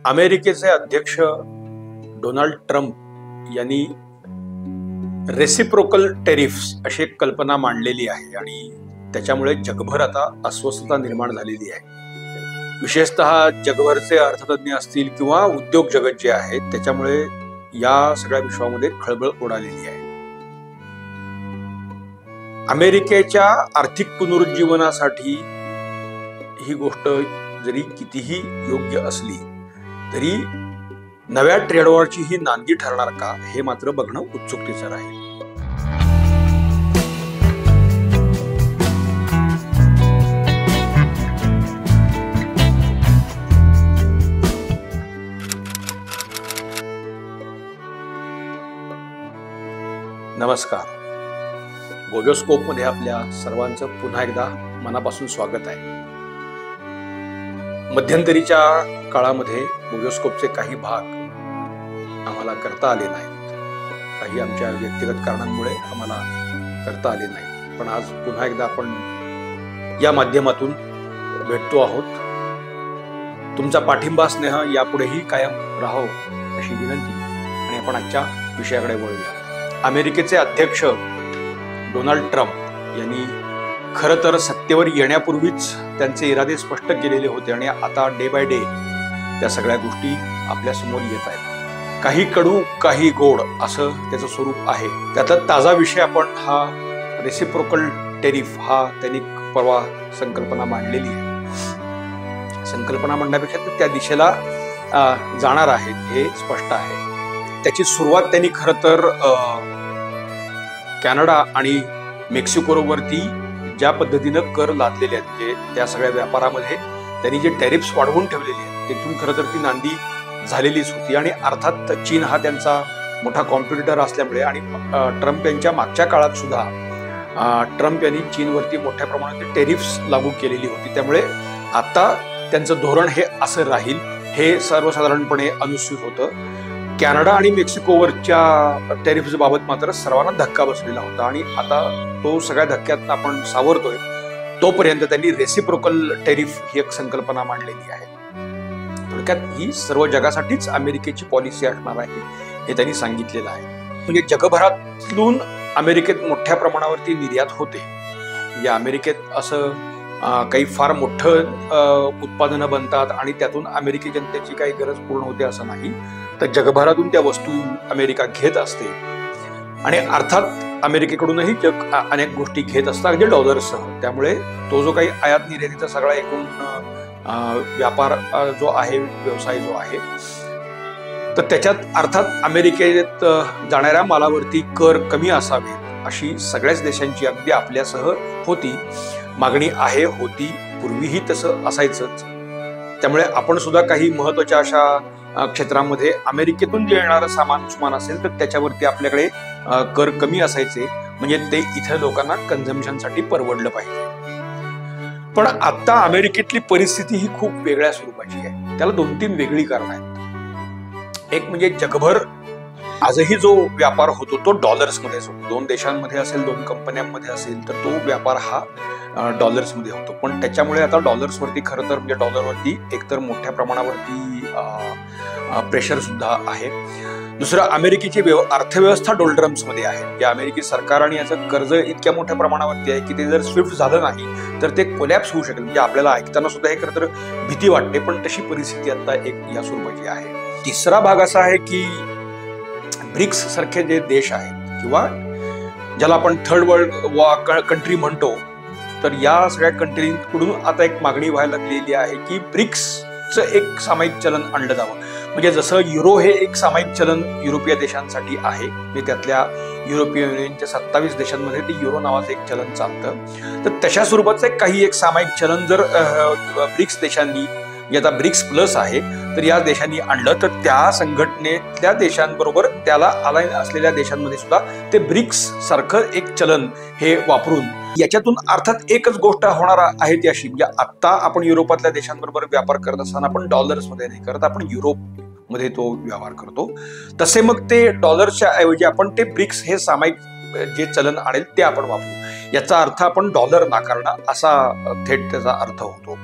अमेरिकेचे अध्यक्ष Donald Trump यांनी रेसिप्रोकल टेरिफ्स अशी एक कल्पना मांडलेली आहे आणि त्याच्यामुळे जगभर आता अस्वस्थता निर्माण झालेली आहे। विशेषतः जगभरचे अर्थतज्ञ असतील किंवा उद्योग जगत जे आहे त्याच्यामुळे या सगळ्या विश्वामध्ये खळबळ उडालेली आहे। अमेरिकेच्या आर्थिक पुनरुज्जीवनासाठी ही गोष्ट जरी कितीही योग्य असली तरी नव्या ट्रेड वॉरची ही नांदी ठरणार का हे मात्र बघणं उत्सुकतेचं राहील। नमस्कार, बोजोस्कोप मध्ये आपल्या सर्वांचं पुन्हा एकदा मनापासून स्वागत आहे। मध्यंतरीच्या काळामध्ये बोजोस्कोपचे काही भाग आम्हाला करता आले नाहीत, काही आमच्या व्यक्तिगत कारणांमुळे आम्हाला करता आले नाहीत, पण आज पुन्हा एकदा आपण या माध्यमातून भेटतो आहोत। तुमचा पाठिंबा स्नेह यापुढेही कायम राहो अशी विनंती आणि आपण आजच्या विषयाकडे वळूया। अमेरिकेचे अध्यक्ष डोनाल्ड ट्रम्प यांनी खरं तर सत्तेवर येण्यापूर्वीच त्यांचे इरादे स्पष्ट केलेले होते आणि आता डे बाय डे त्या सगळ्या गोष्टी आपल्या समोर येत आहेत। काही कडू काही गोड असं त्याचं स्वरूप आहे। त्यातला ताजा विषय आपण हा रेसिप्रोकल टेरिफ हा त्यांनी परवा संकल्पना मांडलेली आहे। संकल्पना म्हणण्यापेक्षा त्या दिशेला जाणार आहेत हे स्पष्ट आहे। त्याची सुरुवात त्यांनी खरं तर कॅनडा आणि मेक्सिकोवरती ज्या पद्धतीनं कर लादलेले आहेत, म्हणजे त्या सगळ्या व्यापारामध्ये त्यांनी जे टॅरिफ्स वाढवून ठेवलेले आहेत तिथून खरं तर ती नांदी झालेलीच होती। आणि अर्थात चीन हा त्यांचा मोठा कॉम्पिटिटर असल्यामुळे आणि ट्रम्प यांच्या मागच्या काळात सुद्धा ट्रम्प यांनी चीनवरती मोठ्या प्रमाणात टेरिफ्स लागू केलेली होती। त्यामुळे आता त्यांचं धोरण हे असं राहील हे सर्वसाधारणपणे अनुसूचित होतं। कॅनडा आणि मेक्सिकोवरच्या टेरिफ्स बाबत मात्र सर्वांना धक्का बसलेला होता आणि आता तो सगळ्या धक्क्यात आपण सावरतोय तोपर्यंत त्यांनी रेसिप्रोकल टेरिफ ही एक संकल्पना मांडलेली आहे। थोडक्यात ही सर्व जगासाठीच अमेरिकेची पॉलिसी असणार आहे हे त्यांनी सांगितलेलं आहे। म्हणजे जगभरातून अमेरिकेत मोठ्या प्रमाणावरती निर्यात होते, म्हणजे अमेरिकेत असं काही फार मोठं उत्पादनं बनतात आणि त्यातून अमेरिकी जनतेची काही गरज पूर्ण होते असं नाही, तर जगभरातून त्या वस्तू अमेरिका घेत असते आणि अर्थात अमेरिकेकडूनही जग अनेक गोष्टी घेत असतात म्हणजे डॉलरसह। त्यामुळे तो जो काही आयात निर्यातीचा सगळा एकूण व्यापार जो आहे, व्यवसाय जो आहे, तर त्याच्यात अर्थात अमेरिकेत जाणाऱ्या मालावरती कर कमी असावे अशी सगळ्याच देशांची अगदी आपल्यासह होती मागणी आहे, होती, पूर्वीही तसं असायचंच। त्यामुळे आपण सुद्धा काही महत्वाच्या अशा क्षेत्रामध्ये अमेरिकेतून जे येणारं सामान असेल तर त्याच्यावरती आपल्याकडे कर कमी असायचे, म्हणजे ते इथे लोकांना कन्झम्पशनसाठी परवडलं पाहिजे। पण आता अमेरिकेतली परिस्थिती ही खूप वेगळ्या स्वरूपाची आहे। त्याला 2-3 वेगळी कारणं आहेत। एक म्हणजे जगभर आजही जो व्यापार होतो तो डॉलर्समध्येच होतो। 2 देशांमध्ये असेल, 2 कंपन्यांमध्ये असेल तर तो व्यापार हा डॉलर्समध्ये होतो। पण त्याच्यामुळे आता डॉलर्सवरती खरं तर म्हणजे डॉलरवरती एकतर मोठ्या प्रमाणावरती प्रेशर सुद्धा आहे। दुसरं, अमेरिकेची अर्थव्यवस्था डोल्ड्रम्समध्ये आहे। या अमेरिकी सरकारने याचं कर्ज इतक्या मोठ्या प्रमाणावरती आहे की ते जर स्विफ्ट झालं नाही तर ते कोलॅप्स होऊ शकेल। म्हणजे आपल्याला ऐकताना सुद्धा हे खरं तर भीती वाटते, पण तशी परिस्थिती आता एक या स्वरूपाची आहे। तिसरा भाग असा आहे की ब्रिक्स सारखे जे देश आहेत किंवा ज्याला आपण थर्ड वर्ल्ड कंट्री म्हणतो, तर या सगळ्या कंट्रीकडून आता एक मागणी व्हायला लागलेली आहे की ब्रिक्सचं एक सामायिक चलन आणलं जावं। म्हणजे जसं युरो हे एक सामायिक चलन युरोपीय देशांसाठी आहे, म्हणजे त्यातल्या युरोपियन युनियनच्या 27 देशांमध्ये ते युरो नावाचं एक चलन चालतं, तर तशा स्वरूपाचं काही एक सामायिक चलन जर ब्रिक्स देशांनी, आता ब्रिक्स प्लस आहे, तर या देशांनी आणलं तर त्या संघटनेतल्या देशांबरोबर त्याला अलाइन असलेल्या देशांमध्ये सुद्धा ते ब्रिक्स सारखं एक चलन हे वापरून याच्यातून अर्थात एकच गोष्ट होणार आहे ती अशी, म्हणजे आता आपण युरोपातल्या देशांबरोबर व्यापार करत असताना आपण डॉलर्समध्ये नाही करत, आपण युरोपमध्ये तो व्यवहार करतो। तसे मग ते डॉलर्सच्या ऐवजी आपण ते ब्रिक्स हे सामायिक जे चलन आणेल ते आपण वापरू, याचा अर्थ आपण डॉलर नाकारणं असा थेट त्याचा अर्थ होतो।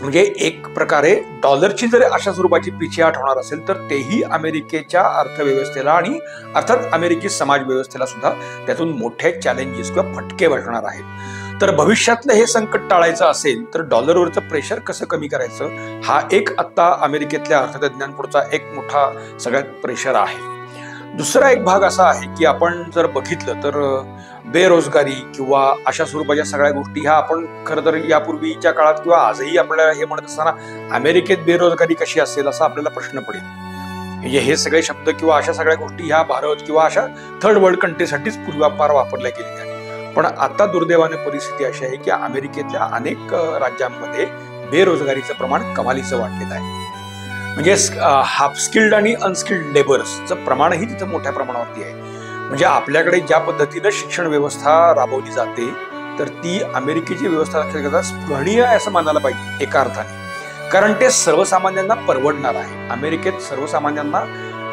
म्हणजे एक प्रकारे डॉलरची जर अशा स्वरूपाची पिछेहाट होणार असेल तर तेही अमेरिकेच्या अर्थव्यवस्थेला आणि अर्थात अमेरिकी समाज व्यवस्थेला सुद्धा त्यातून मोठे चॅलेंजेस किंवा फटके बसणार आहेत. तर भविष्यातलं हे संकट टाळायचं असेल तर डॉलरवरचं प्रेशर कसं कमी करायचं हा एक आता अमेरिकेतल्या अर्थतज्ञांपुढचा एक मोठा सगळ्यात प्रेशर आहे. दुसरा एक भाग असा आहे की आपण जर बघितलं तर बेरोजगारी किंवा अशा स्वरूपाच्या सगळ्या गोष्टी ह्या आपण खरं तर यापूर्वीच्या काळात किंवा आजही आपल्याला हे म्हणत असताना अमेरिकेत बेरोजगारी कशी असेल असा आपल्याला प्रश्न पडेल. म्हणजे हे सगळे शब्द किंवा अशा सगळ्या गोष्टी ह्या भारत किंवा अशा थर्ड वर्ल्ड कंट्रीसाठीच पूर्वापार वापरल्या गेलेल्या आहेत. पण आता दुर्दैवाने परिस्थिती अशी आहे की अमेरिकेतल्या अनेक राज्यांमध्ये बेरोजगारीचं प्रमाण कमालीचं वाढलेलं आहे. म्हणजे हाफ स्किल्ड आणि अनस्किल्ड लेबर्सचं प्रमाणही तिथं मोठ्या प्रमाणावरती आहे. म्हणजे आपल्याकडे ज्या पद्धतीनं शिक्षण व्यवस्था राबवली जाते तर ती अमेरिकेची व्यवस्था स्पृहणीय असं मानायला पाहिजे एका अर्थाने, कारण ते सर्वसामान्यांना परवडणार आहे. अमेरिकेत सर्वसामान्यांना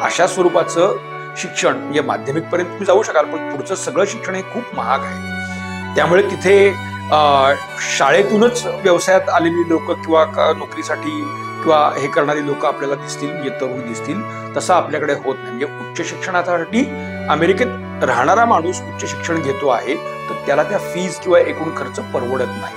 अशा स्वरूपाचं शिक्षण म्हणजे माध्यमिक पर्यंत तुम्ही जाऊ शकाल पण पुढचं सगळं शिक्षण हे खूप महाग आहे. त्यामुळे तिथे शाळेतूनच व्यवसायात आलेली लोक किंवा नोकरीसाठी किंवा हे करणारी लोक आपल्याला दिसतील, म्हणजे तरुण दिसतील. तसं आपल्याकडे होत नाही. म्हणजे उच्च शिक्षणासाठी अमेरिकेत राहणारा माणूस उच्च शिक्षण घेतो आहे तर त्याला त्या फीज किंवा एकूण खर्च परवडत नाही.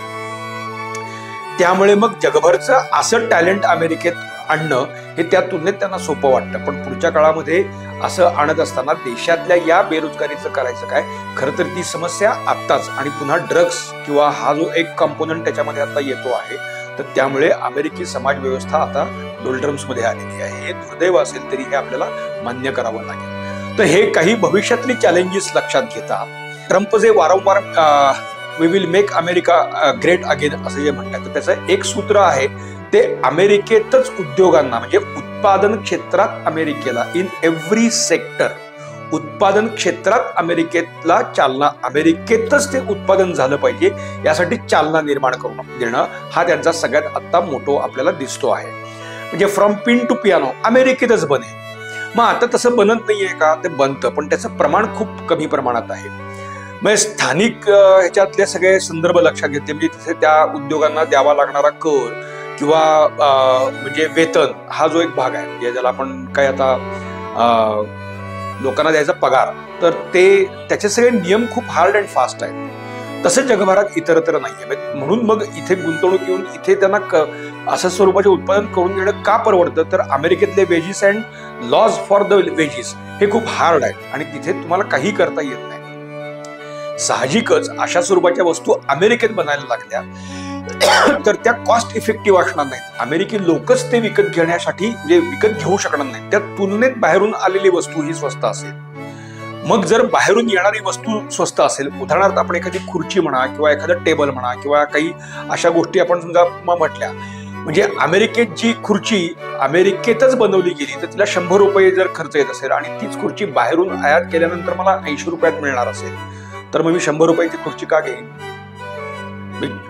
त्यामुळे मग जगभरचं असं टॅलेंट अमेरिकेत आणणं हे त्या तुलनेत त्यांना सोपं वाटतं. पण पुढच्या काळामध्ये असं आणत असताना देशातल्या या बेरोजगारीचं करायचं काय, खरं तर ती समस्या आत्ताच आणि पुन्हा ड्रग्स किंवा हा जो एक कंपोनंट त्याच्यामध्ये आता येतो आहे तर त्यामुळे अमेरिकी समाज व्यवस्था आता डोल्ड्रम्समध्ये आलेली आहे. हे दुर्दैव असेल तरी हे आपल्याला मान्य करावं लागेल. तर हे काही भविष्यातली चॅलेंजेस लक्षात घेता ट्रम्प जे वारंवार we will make America great again असं जे म्हणतात तर त्याचं एक सूत्र आहे ते अमेरिकेतच उद्योगांना म्हणजे उत्पादन क्षेत्रात अमेरिकेला इन एव्हरी सेक्टर उत्पादन क्षेत्रात अमेरिकेतला चालना अमेरिकेतच ते उत्पादन झालं पाहिजे यासाठी चालना निर्माण करून देणं हा त्यांचा सगळ्यात आता मोठो आपल्याला दिसतो आहे. म्हणजे फ्रॉम पिन टू पियानो अमेरिकेतच बने. मग आता तसं बनत नाहीये का, ते बनतं पण त्याचं प्रमाण खूप कमी प्रमाणात आहे. म्हणजे स्थानिक ह्याच्यातले सगळे संदर्भ लक्षात घेतले म्हणजे तिथे त्या उद्योगांना द्यावा लागणारा कर किंवा म्हणजे वेतन हा जो एक भाग आहे म्हणजे ज्याला आपण काय आता लोकांना द्यायचा पगार तर ते त्याचे सगळे नियम खूप हार्ड अँड फास्ट आहेत. तसं जगभरात इतरत्र नाहीये. म्हणून मग इथे गुंतवणूक येऊन इथे त्यांना असं स्वरूपाचे उत्पादन करून घेणं का परवडतं तर अमेरिकेतले wages and laws for the wages हे खूप हार्ड आहेत आणि तिथे तुम्हाला काही करता येत नाही. साहजिकच अशा स्वरूपाच्या वस्तू अमेरिकेत बनायला लागल्या तर त्या कॉस्ट इफेक्टिव्ह असणार नाहीत. अमेरिकी लोकच ते विकत घेण्यासाठी म्हणजे विकत घेऊ शकणार नाहीत. त्या तुलनेत बाहेरून आलेली वस्तू ही स्वस्त असेल. मग जर बाहेरून येणारी वस्तू स्वस्त असेल उदाहरणार्थ आपण एखादी खुर्ची म्हणा किंवा एखादं टेबल म्हणा किंवा काही अशा गोष्टी आपण समजा म्हटल्या म्हणजे अमेरिकेत जी खुर्ची अमेरिकेतच बनवली गेली तर तिला 100 रुपये जर खर्च येत असेल आणि तीच खुर्ची बाहेरून आयात केल्यानंतर मला 80 रुपयात मिळणार असेल तर मग मी 100 रुपयाची खुर्ची का घेईन.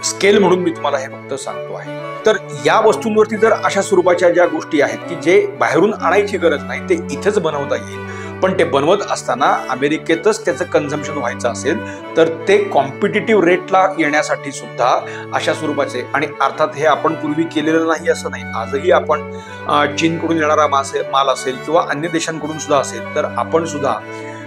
स्केल म्हणून मी तुम्हाला हे फक्त सांगतो आहे. तर या वस्तूंवरती जर अशा स्वरूपाच्या ज्या गोष्टी आहेत की जे बाहेरून आणायची गरज नाही ते इथेच बनवता येईल पण ते बनवत असताना अमेरिकेतच त्याचं कन्झम्पशन व्हायचं असेल तर ते कॉम्पिटिटिव्ह रेटला येण्यासाठी सुद्धा अशा स्वरूपाचे आणि अर्थात हे आपण पूर्वी केलेलं नाही असं नाही. आजही आपण चीनकडून येणारा माल असेल किंवा अन्य देशांकडून सुद्धा असेल तर आपण सुद्धा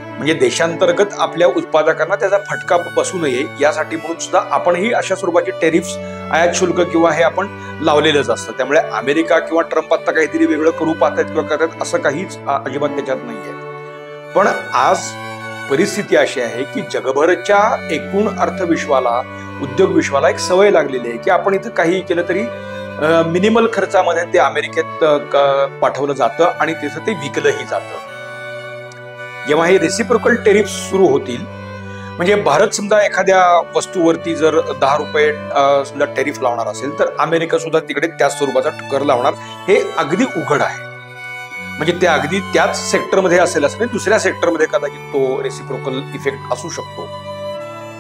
म्हणजे देशांतर्गत आपल्या उत्पादकांना त्याचा फटका बसू नये यासाठी म्हणून सुद्धा आपणही अशा स्वरूपाचे टेरिफ्स आयात शुल्क किंवा हे आपण लावलेलंच असतं. त्यामुळे अमेरिका किंवा ट्रम्प आता काहीतरी वेगळं करू पाहतात किंवा करतात असं काहीच अजिबात त्याच्यात नाहीये. पण आज परिस्थिती अशी आहे की जगभरच्या एकूण अर्थविश्वाला उद्योग विश्वाला एक सवय लागलेली आहे की आपण इथं काही केलं तरी मिनिमल खर्चामध्ये ते अमेरिकेत पाठवलं जातं आणि तिथं ते विकलंही जातं. जेव्हा हे रेसिप्रोकल टेरिफ सुरू होतील म्हणजे भारत समजा एखाद्या वस्तूवरती जर 10 रुपये समजा टेरिफ लावणार असेल तर अमेरिका सुद्धा तिकडे त्याच स्वरूपाचा कर लावणार हे अगदी उघड आहे. म्हणजे ते अगदी त्याच सेक्टरमध्ये असेल असं नाही दुसऱ्या सेक्टरमध्ये कदाचित तो रेसिप्रोकल इफेक्ट असू शकतो.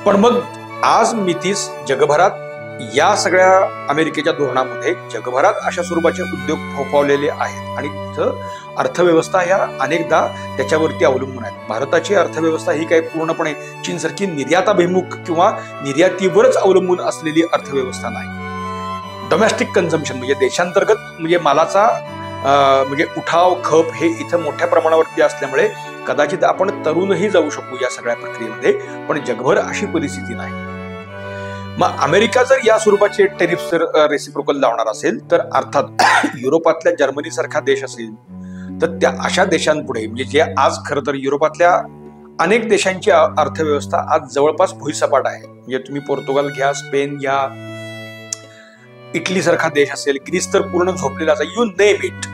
पण मग आज मितीस जगभरात या सगळ्या अमेरिकेच्या धोरणामध्ये जगभरात अशा स्वरूपाचे उद्योग फोफावलेले आहेत आणि तिथं अर्थव्यवस्था या अनेकदा त्याच्यावरती अवलंबून आहेत. भारताची अर्थव्यवस्था ही काही पूर्णपणे चीनसारखी निर्याताभिमुख किंवा निर्यातीवरच अवलंबून असलेली अर्थव्यवस्था नाही. डोमेस्टिक कन्झम्पशन म्हणजे देशांतर्गत म्हणजे मालाचा म्हणजे उठाव खप हे इथं मोठ्या प्रमाणावरती असल्यामुळे कदाचित आपण तरुणही जाऊ शकू या सगळ्या प्रक्रियेमध्ये, पण जगभर अशी परिस्थिती नाही. मग अमेरिका जर या स्वरूपाचे टेरिफ जर रेसिप्रोकल लावणार असेल तर अर्थात युरोपातल्या जर्मनी सारखा देश असेल तर त्या अशा देशांपुढे म्हणजे जे आज खरं तर युरोपातल्या अनेक देशांची अर्थव्यवस्था आज जवळपास भुईसपाट आहे. म्हणजे तुम्ही पोर्तुगाल घ्या, स्पेन घ्या, इटली सारखा देश असेल, ग्रीस तर पूर्ण झोपलेला असेल, यू नेम इट.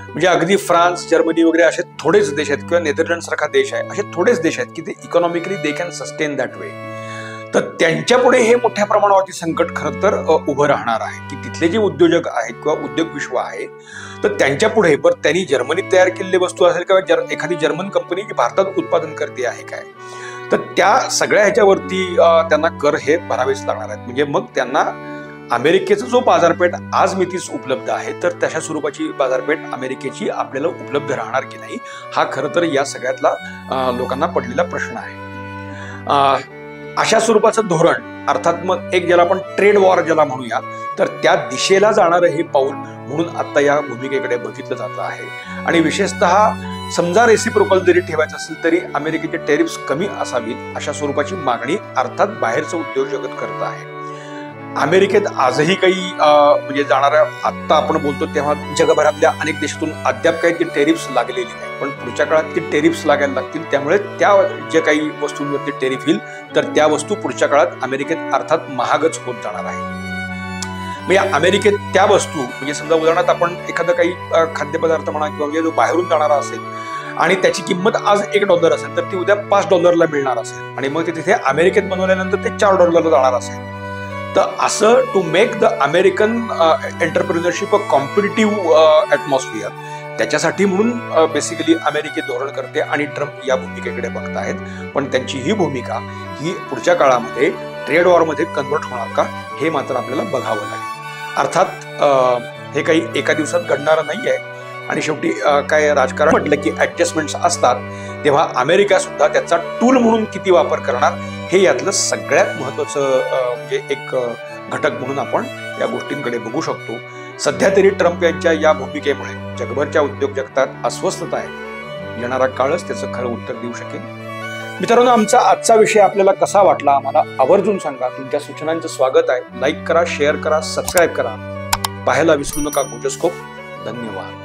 म्हणजे अगदी फ्रान्स, जर्मनी वगैरे असे थोडेच देश आहेत किंवा नेदरलँड सारखा देश आहे, असे थोडेच देश आहेत की ते economically they can sustain that way. तर त्यांच्यापुढे हे मोठ्या प्रमाणावरती संकट खरं तर उभं राहणार आहे की तिथले जे उद्योजक आहेत किंवा उद्योग विश्व आहे तर त्यांच्यापुढे बरं त्यांनी जर्मनीत तयार केलेली वस्तू असेल किंवा एखादी जर्मन कंपनी जी भारतात उत्पादन करते आहे काय, तर त्या सगळ्या ह्याच्यावरती त्यांना कर हे भरावेच लागणार आहेत. म्हणजे मग त्यांना अमेरिकेचा जो बाजारपेठ आज मितीस उपलब्ध आहे तर तशा स्वरूपाची बाजारपेठ अमेरिकेची आपल्याला उपलब्ध राहणार की नाही हा खरं तर या सगळ्यातला लोकांना पडलेला प्रश्न आहे. अशा स्वरूपाचं धोरण अर्थात मग एक ज्याला आपण ट्रेड वॉर ज्याला म्हणूया तर त्या दिशेला जाणारं हे पाऊल म्हणून आता या भूमिकेकडे बघितलं जात आहे. आणि विशेषतः समजा रेसिप्रोकल जरी ठेवायचं असेल तरी अमेरिकेचे टेरिफ्स कमी असावीत अशा स्वरूपाची मागणी अर्थात बाहेरचं उद्योग जगत करत आहे. अमेरिकेत आजही काही म्हणजे जाणाऱ्या आत्ता आपण बोलतो तेव्हा जगभरातल्या अनेक देशातून अद्याप काही ती टेरिफ्स लागलेली नाही, पण पुढच्या काळात ती टेरिफ्स लागायला लागतील. त्यामुळे त्या जे काही वस्तूंवरती टेरिफ येईल तर त्या वस्तू पुढच्या काळात अमेरिकेत अर्थात महागच होत जाणार आहे. म्हणजे अमेरिकेत त्या वस्तू म्हणजे समजा उदाहरणार्थ आपण एखादं काही खाद्यपदार्थ म्हणा किंवा म्हणजे जो बाहेरून जाणारा असेल आणि त्याची किंमत आज $1 असेल तर ती उद्या $5 मिळणार असेल आणि मग ते तिथे अमेरिकेत बनवल्यानंतर ते $4 जाणार असेल. तर असं to make the American entrepreneurship a competitive atmosphere त्याच्यासाठी म्हणून बेसिकली अमेरिकी धोरण करते आणि ट्रम्प या भूमिकेकडे बघतायत. पण त्यांची ही भूमिका ही पुढच्या काळामध्ये ट्रेड वॉरमध्ये कन्वर्ट होणार का हे मात्र आपल्याला बघावं लागेल. अर्थात हे काही एका दिवसात घडणारं नाही आहे आणि शेवटी काय राजकारण म्हटलं की ऍडजस्टमेंट्स असतात, तेव्हा अमेरिका सुद्धा त्याचा टूल म्हणून किती वापर करणार हे यातलं सगळ्यात महत्वाचं म्हणजे एक घटक म्हणून आपण या गोष्टींकडे बघू शकतो. सध्या तरी ट्रम्प यांच्या या भूमिकेमुळे जगभरच्या उद्योग जगतात अस्वस्थता आहे. येणारा काळच त्याचं खरं उत्तर देऊ शकेल. मित्रांनो, आमचा आजचा विषय आपल्याला कसा वाटला आम्हाला आवर्जून सांगा. तुमच्या सूचनांचं स्वागत आहे. लाईक करा, शेअर करा, सबस्क्राईब करा. पाहायला विसरू नका गोजोस्कोप. धन्यवाद.